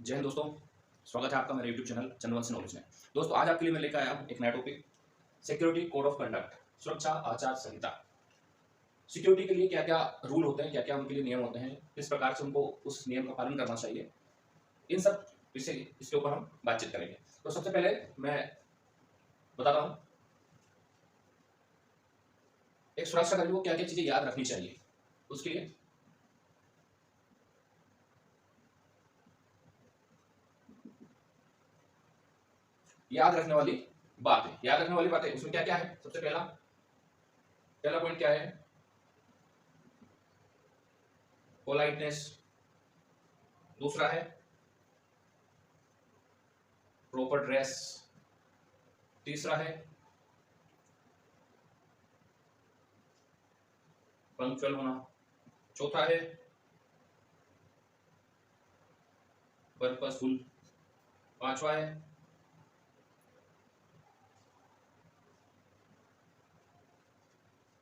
जय हिंद दोस्तों, स्वागत है आपका मेरे यूट्यूब चैनल चंद्रवंशी नॉलेज में। दोस्तों आज आपके लिए मैं लेकर आया हूं एक नया topic, security code of conduct, सुरक्षा आचार संहिता। सिक्योरिटी के लिए क्या क्या रूल होते हैं, क्या क्या उनके लिए नियम होते हैं, किस प्रकार से उनको उस नियम का पालन करना चाहिए, इन सब विषय इसके ऊपर हम बातचीत करेंगे। तो सबसे पहले मैं बताता हूँ एक सुरक्षाकर्मी को क्या क्या चीजें याद रखनी चाहिए। उसके लिए याद रखने वाली बातें उसमें क्या क्या है। सबसे पहला पॉइंट क्या है? पोलाइटनेस। दूसरा है प्रॉपर ड्रेस। तीसरा है पंक्चुअल होना। चौथा है पर्पसफुल। पांचवा है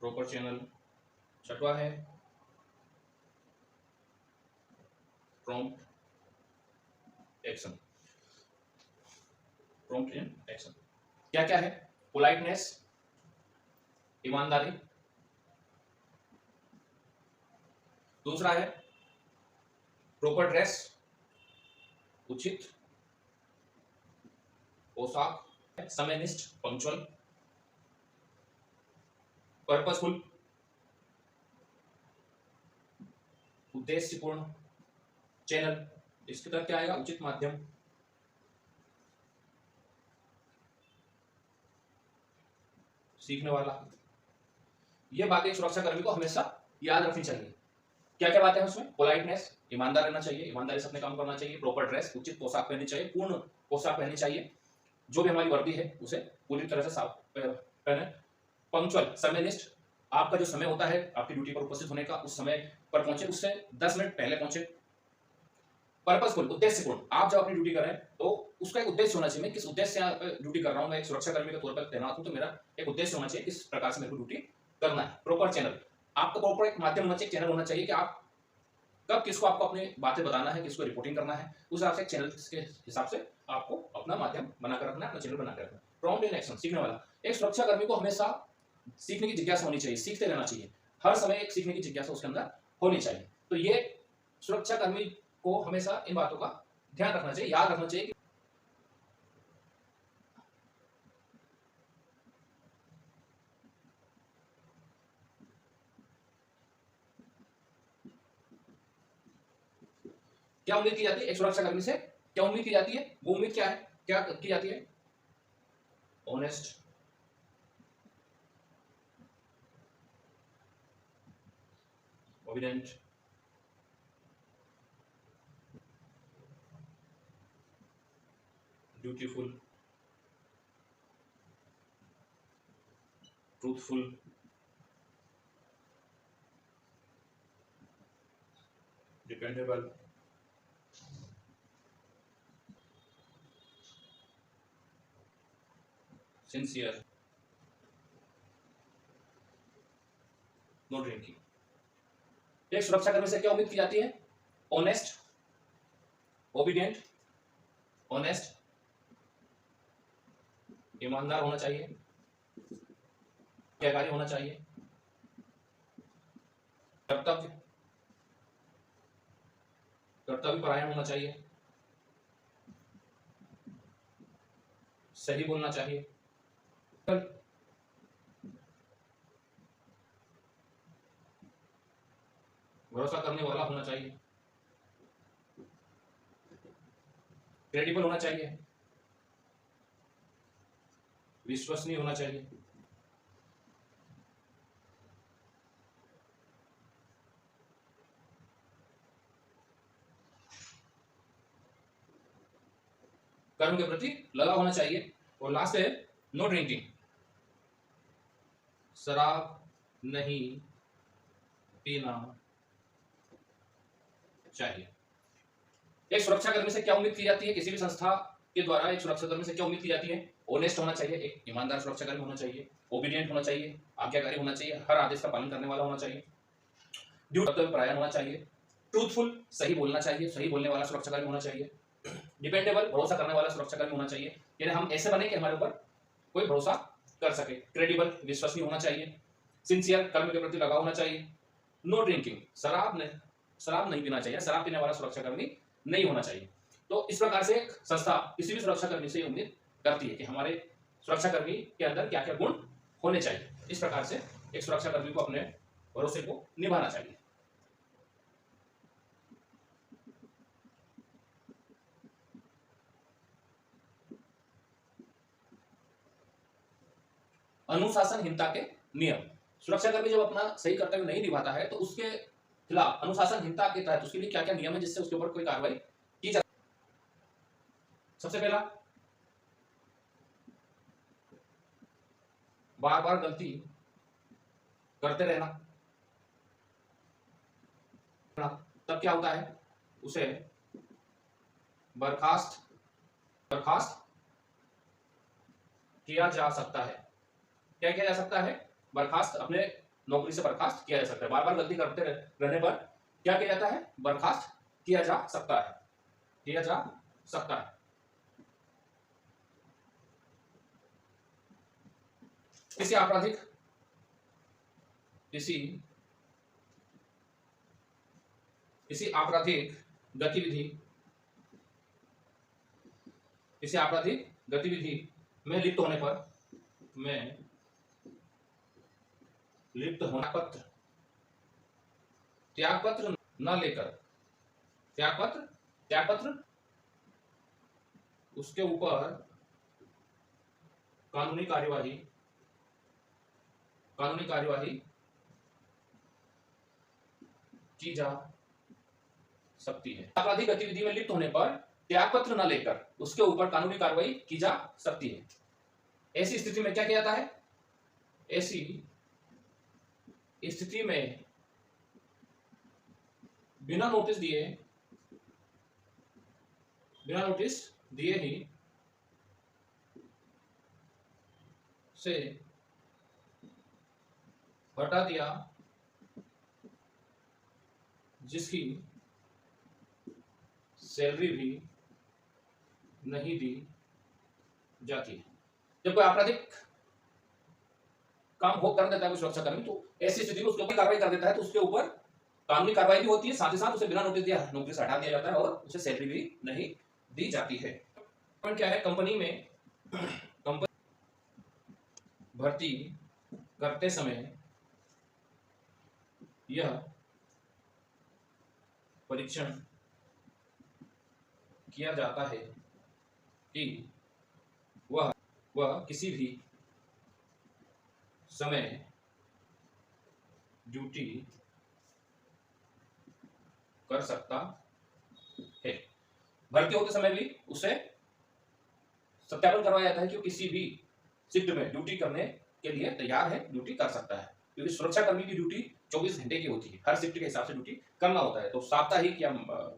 प्रॉपर चैनल। छठवा है prompt action. Prompt in action क्या क्या है? पोलाइटनेस, ईमानदारी। दूसरा है प्रॉपर ड्रेस, उचित पोशाक। समयनिष्ठ, पंक्चुअल। पर्पसफुल, उद्देश्यपूर्ण। चैनल, इसकी तरफ क्या आएगा? उचित माध्यम। सीखने वाला। ये बातें सुरक्षा कर्मी को हमेशा याद रखनी चाहिए। क्या क्या बातें हैं उसमें? पोलाइटनेस, ईमानदार रहना चाहिए, ईमानदारी से अपने काम करना चाहिए। प्रॉपर ड्रेस, उचित पोशाक पहननी चाहिए, पूर्ण पोशाक पहननी चाहिए, जो भी हमारी वर्दी है उसे पूरी तरह से साफ पहने। पंक्चुअल, समयनिष्ठ, आपका जो समय होता है आपकी ड्यूटी पर उपस्थित होने का, उस समय पर पहुंचे, उससे 10 मिनट पहले पहुंचे। पर्पसफुल, उद्देश्यपूर्ण, आप जब अपनी ड्यूटी करें तो उसका एक उद्देश्य होना चाहिए। मैं किस उद्देश्य से यहाँ पे ड्यूटी कर रहा हूँ, मैं एक सुरक्षा कर्मी के तौर पर तैनात हूँ, तो मेरा एक उद्देश्य होना चाहिए, किस प्रकार से मेरे को ड्यूटी करना है। प्रॉपर चैनल, आपका प्रॉपर एक माध्यम होना चाहिए, चैनल होना चाहिए कि आप कब किसको आपको अपनी बातें बताना है, किसको रिपोर्टिंग करना है, उस हिसाब से चैनल के हिसाब से आपको अपना माध्यम बनाकर रखना है, अपना चैनल बनाकर रखना है। प्रॉम्प्ट इन एक्शन, सीखने वाला, एक सुरक्षा कर्मी को हमेशा सीखने की जिज्ञासा होनी चाहिए, सीखते रहना चाहिए, हर समय एक सीखने की जिज्ञासा उसके अंदर होनी चाहिए। तो ये सुरक्षा कर्मी को हमेशा इन बातों का ध्यान रखना चाहिए, याद रखना चाहिए। क्या उम्मीद की जाती है एक सुरक्षा कर्मी से? क्या उम्मीद की जाती है? वो उम्मीद क्या है, क्या की जाती है? Honest, obedient, dutiful, truthful, dependable, sincere, no drinking. एक सुरक्षा कर्मी से क्या उम्मीद की जाती है? ऑनेस्ट, ओबीडियंट, ऑनेस्ट, ईमानदार होना चाहिए, आज्ञाकारी होना चाहिए, कर्तव्य परायण होना चाहिए, सही बोलना चाहिए, भरोसा करने वाला होना चाहिए, क्रेडिबल होना चाहिए, विश्वसनीय होना चाहिए, कर्म के प्रति लगा होना चाहिए, और लास्ट है नो ड्रिंकिंग, शराब नहीं पीना चाहिए। एक सुरक्षा कर्मी से क्या उम्मीद की जाती है? किसी भी संस्था के द्वारा एक सुरक्षा कर्मी से क्या उम्मीद की जाती है? ऑनेस्ट होना चाहिए, एक ईमानदार सुरक्षा कर्मी होना चाहिए, ओबीडियंट होना चाहिए, आज्ञाकारी होना चाहिए, हर आदेश का पालन करने वाला होना चाहिए, ड्यूटी परायण होना चाहिए, ट्रूथफुल, सही बोलना चाहिए, सही बोलने वाला सुरक्षा कर्मी होना चाहिए, डिपेंडेबल, भरोसा करने वाला सुरक्षाकर्मी होना चाहिए, यानी हम ऐसे बने कि हमारे ऊपर कोई भरोसा कर सके। क्रेडिबल, विश्वसनीय होना चाहिए। सिंसियर, कर्म के प्रति लगाव होना चाहिए। नो ड्रिंकिंग, शराब नहीं पीना चाहिए, शराब पीने वाला सुरक्षाकर्मी नहीं होना चाहिए। तो इस प्रकार से एक संस्था किसी भी सुरक्षाकर्मी से उम्मीद करती है कि हमारे सुरक्षाकर्मी के अंदर क्या क्या गुण होने चाहिए। इस प्रकार से एक सुरक्षाकर्मी को अपने भरोसे को निभाना चाहिए। अनुशासनहीनता के नियम। सुरक्षाकर्मी जब अपना सही कर्तव्य नहीं निभाता है तो उसके खिलाफ अनुशासनहीनता के तहत उसके लिए क्या क्या नियम है जिससे उसके ऊपर कोई कार्रवाई की जा। सबसे पहला, बार बार गलती करते रहना। तब क्या होता है, उसे बर्खास्त बर्खास्त किया जा सकता है। क्या किया जा सकता है? बर्खास्त, अपने नौकरी से बर्खास्त किया जा सकता है। बार बार गलती करते रहने पर क्या किया जाता है? बर्खास्त किया जा सकता है, किया जा सकता है। किसी आपराधिक किसी किसी आपराधिक गतिविधि किसी आपराधिक गतिविधि में लिप्त होने पर त्यागपत्र न लेकर त्यागपत्र उसके ऊपर कानूनी कार्यवाही की जा सकती है। आपराधिक गतिविधि में लिप्त होने पर त्यागपत्र न लेकर उसके ऊपर कानूनी कार्रवाई की जा सकती है। ऐसी स्थिति में क्या किया जाता है? ऐसी स्थिति में बिना नोटिस दिए ही से हटा दिया जिसकी सैलरी भी नहीं दी जाती है। जब कोई आपराधिक काम हो कर देता है कोई सुरक्षाकर्मी, तो ऐसी स्थिति में उसके ऊपर कार्रवाई कर देता है तो उसके ऊपर कानूनी कार्रवाई भी होती है, साथ ही साथ उसे बिना नोटिस दिया नौकरी से हटा दिया जाता है और उसे सैलरी भी नहीं दी जाती है। क्या है? कंपनी भर्ती करते समय यह परीक्षण किया जाता है कि वह किसी भी समय ड्यूटी कर सकता है। भर्ती होते समय भी उसे सत्यापन करवाया जाता है कि वो किसी भी शिफ्ट में ड्यूटी करने के लिए तैयार है, ड्यूटी कर सकता है। क्योंकि सुरक्षाकर्मी की ड्यूटी 24 घंटे की होती है, हर शिफ्ट के हिसाब से ड्यूटी करना होता है। तो साप्ताहिक या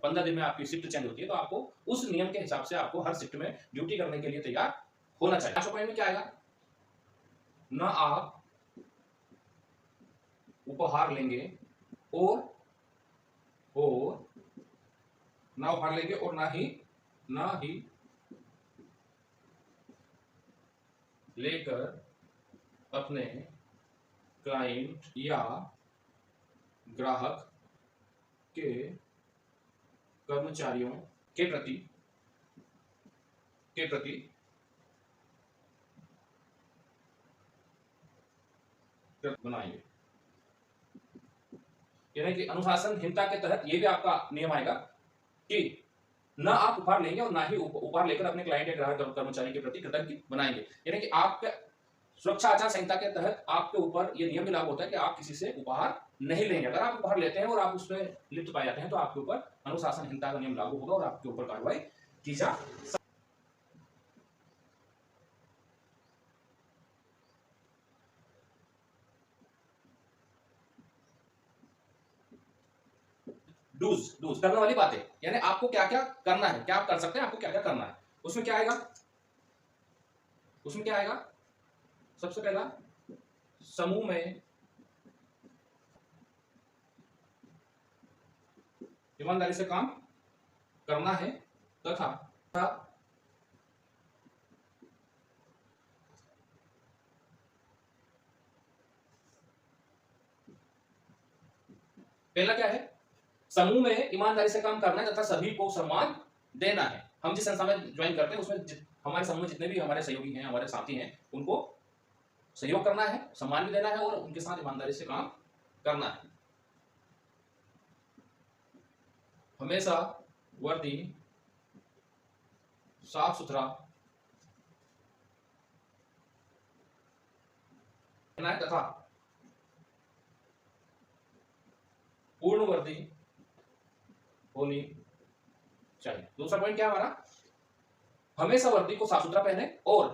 15 दिन में आपकी शिफ्ट चेंज होती है, तो आपको उस नियम के हिसाब से आपको हर शिफ्ट में ड्यूटी करने के लिए तैयार होना चाहिए। 5 पॉइंट में क्या आएगा? ना आप उपहार लेंगे और ना उपहार लेंगे और ना ही लेकर अपने क्लाइंट या ग्राहक के कर्मचारियों के प्रति बनाएंगे। यानी कि अनुशासनहीनता के तहत ये भी आपका नियम आएगा कि ना आप उपहार लेंगे और ना ही उपहार लेकर अपने क्लाइंट या ग्राहक कर्मचारी के प्रति कृतज्ञ बनाएंगे। यानी कि आपके सुरक्षा आचार संहिता के तहत आपके ऊपर यह नियम भी लागू होता है कि आप किसी से उपहार नहीं लेंगे। अगर आप उपहार लेते हैं और आप उसमें लिप्त पाए जाते हैं तो आपके ऊपर अनुशासनहीनता का नियम लागू होगा और आपके ऊपर कार्रवाई की जा सकती है। डूज करने वाली बातें, यानी आपको क्या क्या करना है, क्या आप कर सकते हैं, आपको क्या क्या करना है। उसमें क्या आएगा? सबसे पहला, समूह में ईमानदारी से काम करना है तथा था। पहला क्या है, समूह में ईमानदारी से काम करना है तथा सभी को सम्मान देना है। हम जिस संस्था में ज्वाइन करते हैं उसमें हमारे समूह में जितने भी हमारे सहयोगी हैं, हमारे साथी हैं, उनको सहयोग करना है, सम्मान भी देना है और उनके साथ ईमानदारी से काम करना है। हमेशा वर्दी साफ सुथरा रहना है तथा पूर्ण वर्दी होनी चाहिए। दूसरा पॉइंट क्या है हमारा, हमेशा वर्दी को साफ सुथरा पहने और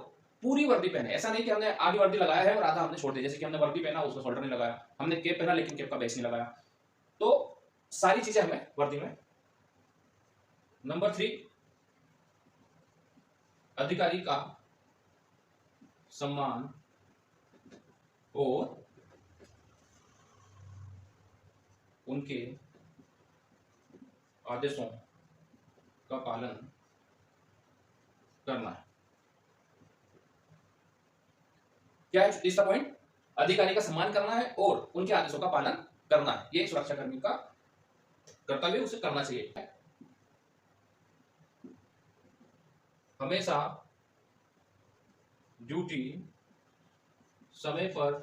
पूरी वर्दी पहने। ऐसा नहीं कि हमने आधी वर्दी लगाया है और आधा हमने छोड़ दिया, जैसे कि हमने वर्दी पहना उसमें शोल्डर नहीं लगाया, हमने केप पहना लेकिन केप का बेस नहीं लगाया। तो सारी चीजें हमें वर्दी में। नंबर 3, अधिकारी का सम्मान और उनके आदेशों का पालन करना है। क्या है तीसरा पॉइंट, अधिकारी का सम्मान करना है और उनके आदेशों का पालन करना है। ये सुरक्षाकर्मी का कर्तव्य, उसे करना चाहिए। हमेशा ड्यूटी समय पर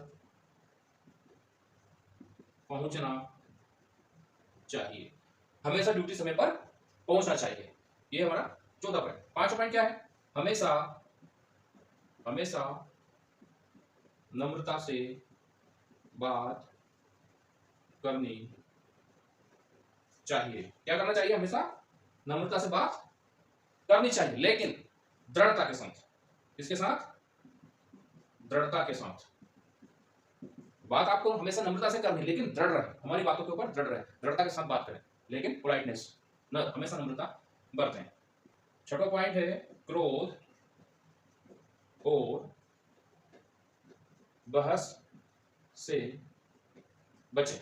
पहुंचना चाहिए। हमेशा ड्यूटी समय पर पहुंचना चाहिए, ये हमारा चौथा पॉइंट। पांचवा पॉइंट क्या है, हमेशा हमेशा नम्रता से बात करनी चाहिए। क्या करना चाहिए, हमेशा नम्रता से बात करनी चाहिए, लेकिन दृढ़ता के साथ। किसके साथ, दृढ़ता के साथ। बात आपको हमेशा नम्रता से करनी, लेकिन दृढ़ रहे, हमारी बातों के ऊपर दृढ़ रहे, दृढ़ता के साथ बात करें, लेकिन पोलाइटनेस हमेशा नम्रता बरतें। छठा पॉइंट है, क्रोध और बहस से बचें।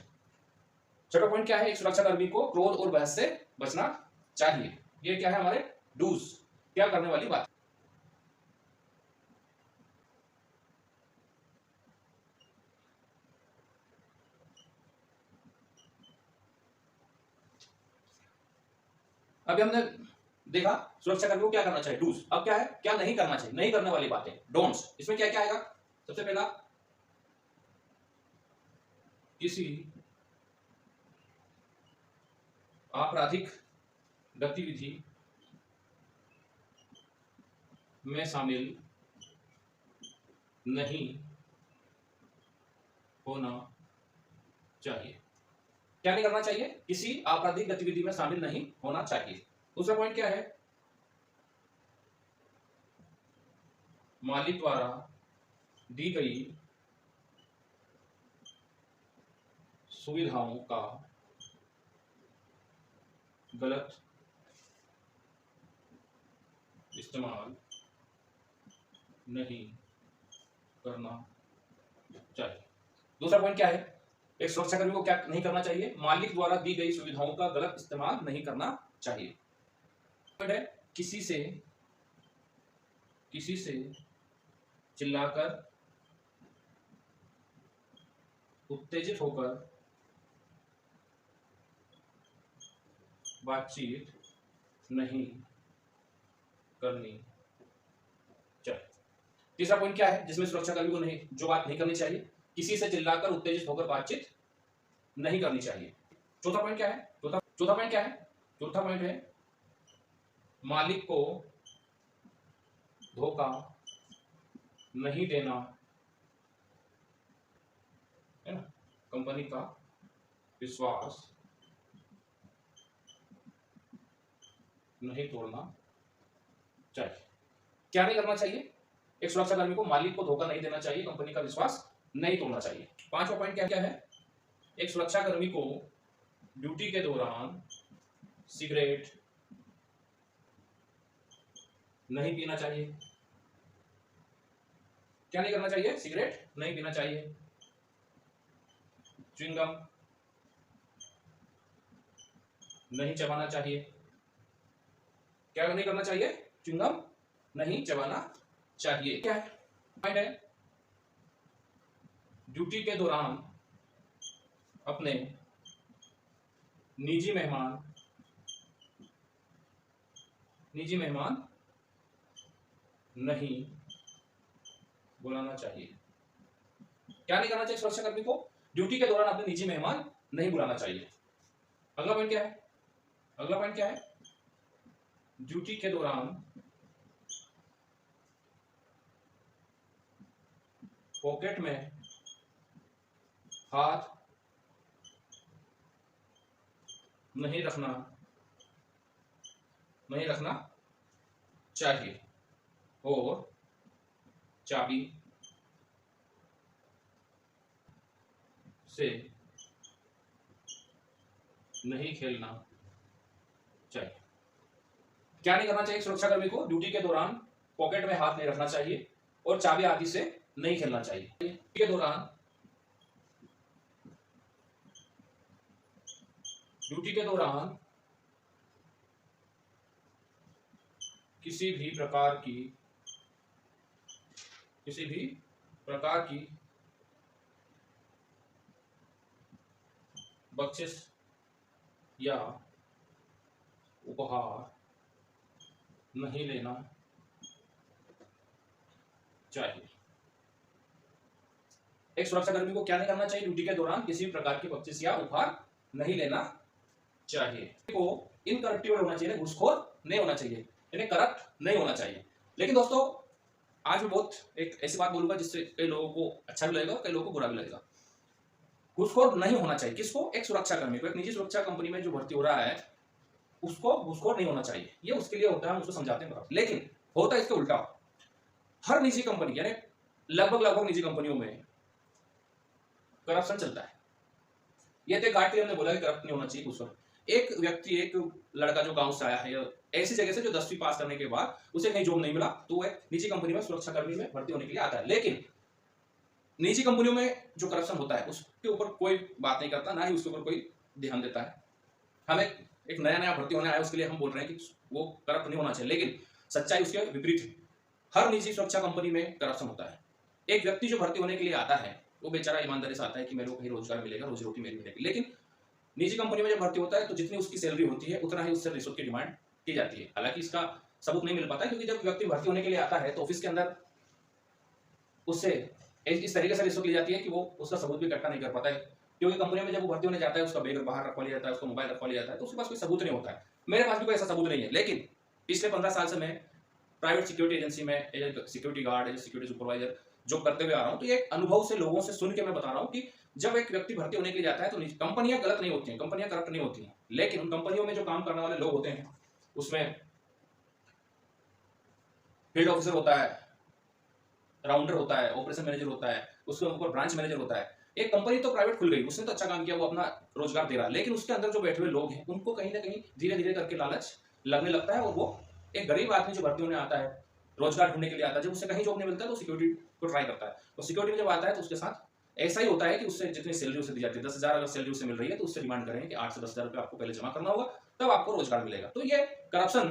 छठा पॉइंट क्या है, एक सुरक्षाकर्मी को क्रोध और बहस से बचना चाहिए। ये क्या है, हमारे डूज, क्या करने वाली बात। अभी हमने देखा सुरक्षाकर्मी को क्या करना चाहिए, डूज। अब क्या है, क्या नहीं करना चाहिए, नहीं करने वाली बातें, डोंट्स। इसमें क्या क्या आएगा, सबसे पहला, किसी आपराधिक गतिविधि में शामिल नहीं होना चाहिए। क्या नहीं करना चाहिए, किसी आपराधिक गतिविधि में शामिल नहीं होना चाहिए। दूसरा पॉइंट क्या है, मालिक द्वारा दी गई सुविधाओं का गलत इस्तेमाल नहीं करना चाहिए। दूसरा पॉइंट क्या है, एक सुरक्षाकर्मी को क्या नहीं करना चाहिए, मालिक द्वारा दी गई सुविधाओं का गलत इस्तेमाल नहीं करना चाहिए। पॉइंट है, किसी से चिल्लाकर, उत्तेजित होकर बातचीत नहीं करनी चाहिए। तीसरा पॉइंट क्या है, जिसमें सुरक्षाकर्मी को नहीं, जो बात नहीं करनी चाहिए, किसी से चिल्लाकर, उत्तेजित होकर बातचीत नहीं करनी चाहिए। चौथा पॉइंट क्या है, चौथा पॉइंट क्या है, चौथा पॉइंट है, मालिक को धोखा नहीं देना, है ना, कंपनी का विश्वास नहीं तोड़ना चाहिए। क्या नहीं करना चाहिए, एक सुरक्षाकर्मी को मालिक को धोखा नहीं देना चाहिए, कंपनी का विश्वास नहीं तोड़ना चाहिए। पांचवा पॉइंट क्या क्या है, एक सुरक्षाकर्मी को ड्यूटी के दौरान सिगरेट नहीं पीना चाहिए। क्या नहीं करना चाहिए, सिगरेट नहीं पीना चाहिए, च्युइंगम नहीं चबाना चाहिए, क्या नहीं करना चाहिए? च्युइंगम नहीं चबाना चाहिए। क्या है पॉइंट है? ड्यूटी के दौरान अपने निजी मेहमान नहीं बुलाना चाहिए। क्या नहीं करना चाहिए सुरक्षाकर्मी को? ड्यूटी के दौरान अपने निजी मेहमान नहीं बुलाना चाहिए। अगला पॉइंट क्या है? अगला पॉइंट क्या है? ड्यूटी के दौरान पॉकेट में हाथ नहीं रखना चाहिए और चाबी से नहीं खेलना चाहिए। क्या नहीं करना चाहिए सुरक्षाकर्मी को? ड्यूटी के दौरान पॉकेट में हाथ नहीं रखना चाहिए और चाबी आदि से नहीं खेलना चाहिए। ड्यूटी के दौरान किसी भी प्रकार की बख्शिश या उपहार नहीं लेना चाहिए। एक सुरक्षाकर्मी को क्या नहीं करना चाहिए? ड्यूटी के दौरान किसी भी प्रकार की बख्शिश या उपहार नहीं लेना चाहिए। को इनकरप्टिबल होना चाहिए, घूसखोर नहीं होना चाहिए, यानी करप्ट नहीं होना चाहिए। लेकिन दोस्तों आज मैं बहुत एक ऐसी बात बोलूंगा जिससे कई लोगों को अच्छा भी लगेगा, कई लोगों को बुरा भी लगेगा। घूसखोर नहीं होना चाहिए। किसको? एक सुरक्षाकर्मी को। एक निजी सुरक्षा कंपनी में जो भर्ती हो रहा है उसको घूसखोर नहीं होना चाहिए। ये उसके लिए होता है, हम उसको समझाते हैं। लेकिन होता है इसके उल्टा। हर निजी कंपनी यानी लगभग निजी कंपनियों में करप्शन चलता है। ये तो गार्ड हमने बोला कि करप्ट नहीं होना चाहिए घूसखोर। एक व्यक्ति, एक लड़का जो गांव से आया है ऐसी जगह से जो 10वीं पास करने के बाद उसे कहीं जॉब नहीं मिला तो वह निजी कंपनी में सुरक्षाकर्मी में भर्ती होने के लिए आता है। लेकिन निजी कंपनियों में जो करप्शन होता है उसके ऊपर कोई बात नहीं करता, ना ही उसके ऊपर कोई ध्यान देता है। हम एक नया भर्ती होने आया उसके लिए हम बोल रहे हैं कि वो करप्ट नहीं होना चाहिए, लेकिन सच्चाई उसके विपरीत है। हर निजी सुरक्षा कंपनी में करप्शन होता है। एक व्यक्ति जो भर्ती होने के लिए आता है वो बेचारा ईमानदारी से आता है कि मेरे को कहीं रोजगार मिलेगा, रोजी रोटी मेरी मिलेगी। लेकिन निजी कंपनी में जब भर्ती होता है तो जितनी उसकी सैलरी होती है उतना ही उससे रिश्वत की डिमांड की जाती है। हालांकि इसका सबूत नहीं मिल पाता, क्योंकि जब व्यक्ति भर्ती होने के लिए आता है तो ऑफिस के अंदर उससे इस तरीके से रिश्वत ली जाती है कि वो उसका सबूत भी इकट्ठा नहीं कर पाता है। क्योंकि कंपनी में जब वो भर्ती होने जाता है उसका बैग बाहर रखवा लिया जाता है, उसका मोबाइल रखवा लिया जाता है, तो उसके पास कोई सबूत नहीं होता है। मेरे पास भी कोई ऐसा सबूत नहीं है। लेकिन पिछले 15 साल से मैं प्राइवेट सिक्योरिटी एजेंसी में as security guard, as security supervisor job करते हुए आ रहा हूँ। तो ये अनुभव से, लोगों से सुन के मैं बता रहा हूँ कि जब एक व्यक्ति भर्ती होने के लिए जाता है तो कंपनियां गलत नहीं होती हैं, कंपनियां करप्ट नहीं होती हैं। लेकिन उन कंपनियों में जो काम करने वाले लोग होते हैं उसमें फील्ड ऑफिसर होता है, राउंडर होता है, ऑपरेशन मैनेजर होता है, उसके ऊपर ब्रांच मैनेजर होता है। एक कंपनी तो प्राइवेट खुल गई, उसने तो अच्छा काम किया, वो अपना रोजगार दे रहा है, लेकिन उसके अंदर जो बैठे हुए लोग हैं उनको कहीं ना कहीं धीरे धीरे करके लालच लगने लगता है। और वो एक गरीब आदमी जो भर्ती होने आता है, रोजगार ढूंढने के लिए आता है, जब उससे कहीं जॉब नहीं मिलता तो सिक्योरिटी को ट्राई करता है। तो सिक्योरिटी में जब आता है तो उसके साथ ऐसा ही होता है कि उससे जितनी सैलरी उसे दी जाती है, 10,000 अगर सैलरी उसे मिल रही है तो उससे डिमांड करें कि 8 से 10,000 रुपये आपको पहले जमा करना होगा, तब आपको रोजगार मिलेगा। तो ये करप्शन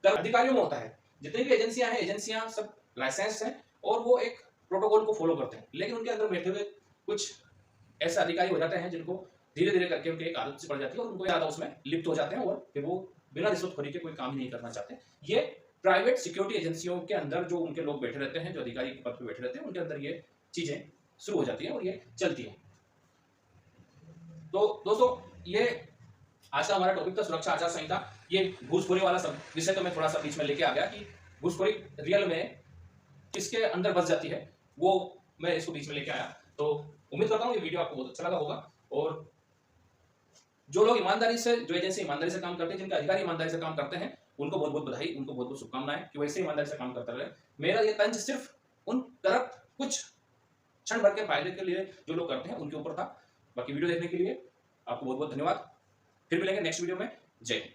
अधिकारियों में होता है। जितनी भी एजेंसियां हैं, एजेंसियां सब लाइसेंस हैं और वो एक प्रोटोकॉल को फॉलो करते हैं। लेकिन उनके अंदर बैठे हुए कुछ ऐसे अधिकारी हो जाते हैं जिनको धीरे धीरे करके उनकी एक आदत से पड़ जाती है और उनको ज्यादा उसमें लिप्त हो जाते हैं और फिर वो बिना रिश्वतखोरी के कोई काम ही नहीं करना चाहते। ये प्राइवेट सिक्योरिटी एजेंसियों के अंदर जो उनके लोग बैठे रहते हैं, जो अधिकारी के पद पे बैठे रहते हैं, उनके अंदर ये चीजें शुरू हो जाती हैं और ये चलती है। तो दोस्तों ये आज का हमारा टॉपिक था सुरक्षा आचार संहिता। ये घूसखोरी वाला सब विषय तो मैं थोड़ा सा बीच में लेके आ गया कि घूसखोरी रियल में किसके अंदर बस जाती है, वो मैं इसको बीच में लेके आया। तो उम्मीद करता हूँ ये वीडियो आपको बहुत अच्छा लगा होगा। और जो लोग ईमानदारी से, जो एजेंसी ईमानदारी से काम करते हैं, जिनके अधिकारी ईमानदारी से काम करते हैं, उनको बहुत बहुत बधाई, उनको बहुत बहुत शुभकामनाएं कि वैसे ईमानदारी से काम करते रहे। मेरा ये तंज सिर्फ उन करप्ट कुछ क्षण भर के फायदे के लिए जो लोग करते हैं उनके ऊपर था। बाकी वीडियो देखने के लिए आपको बहुत बहुत धन्यवाद। फिर मिलेंगे नेक्स्ट वीडियो में। जय हिंद।